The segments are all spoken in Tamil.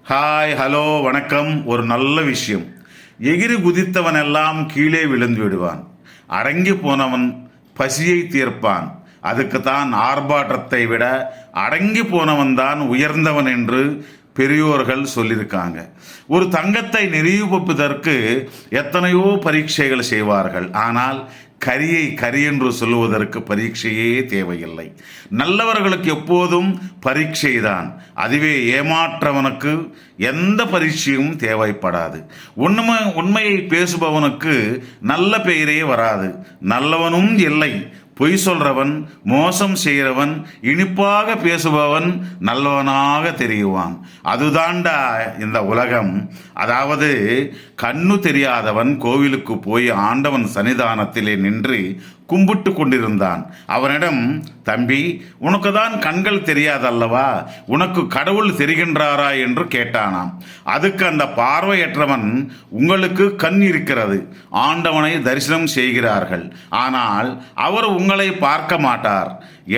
ஹாய், ஹலோ, வணக்கம். ஒரு நல்ல விஷயம். எகிரி குதித்தவன் எல்லாம் கீழே விழுந்து விடுவான். அடங்கி போனவன் பசியை தீர்ப்பான். அதுக்குத்தான் ஆர்ப்பாட்டத்தை விட அடங்கி போனவன் தான் உயர்ந்தவன் என்று பெரியோர்கள் சொல்லியிருக்காங்க. ஒரு தங்கத்தை நிரூபிப்பதற்கு எத்தனையோ பரீட்சைகள் செய்வார்கள். ஆனால் கரியை கரி என்று சொல்லுவதற்கு பரீட்சையே தேவையில்லை. நல்லவர்களுக்கு எப்போதும் பரீட்சை தான். அதுவே ஏமாற்றவனுக்கு எந்த பரீட்சையும் தேவைப்படாது. உண்மையை பேசுபவனுக்கு நல்ல பெயரே வராது. நல்லவனும் இல்லை. பொய் சொல்றவன், மோசம் செய்கிறவன், இனிப்பாக பேசுபவன் நல்லவனாக தெரியுவான். அதுதான்டா இந்த உலகம். அதாவது கண்ணு தெரியாதவன் கோவிலுக்கு போய் ஆண்டவன் சன்னிதானத்திலே நின்று கும்பிட்டு கொண்டிருந்தான். அவனிடம், தம்பி, உனக்கு தான் கண்கள் தெரியாதல்லவா, உனக்கு கடவுள் தெரிகின்றாரா என்று கேட்டானாம். அதுக்கு அந்த பார்வையற்றவன், உங்களுக்கு கண் இருக்கிறது, ஆண்டவனை தரிசனம் செய்கிறார்கள், ஆனால் அவர் உங்களை பார்க்க மாட்டார்.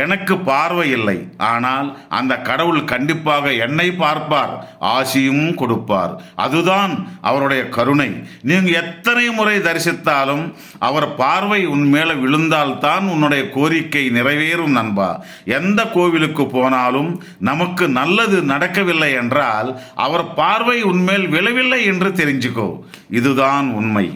எனக்கு பார்வை இல்லை, ஆனால் அந்த கடவுள் கண்டிப்பாக என்னை பார்ப்பார், ஆசியும் கொடுப்பார். அதுதான் அவருடைய கருணை. நீங்க எத்தனை முறை தரிசித்தாலும் அவர் பார்வை உன் மேல விழுந்தால்தான் உன்னுடைய கோரிக்கை நிறைவேறும் நண்பா. எந்த கோவிலுக்கு போனாலும் நமக்கு நல்லது நடக்கவில்லை என்றால் அவர் பார்வை உன்மேல் விழவில்லை என்று தெரிஞ்சுக்கோ. இதுதான் உண்மை.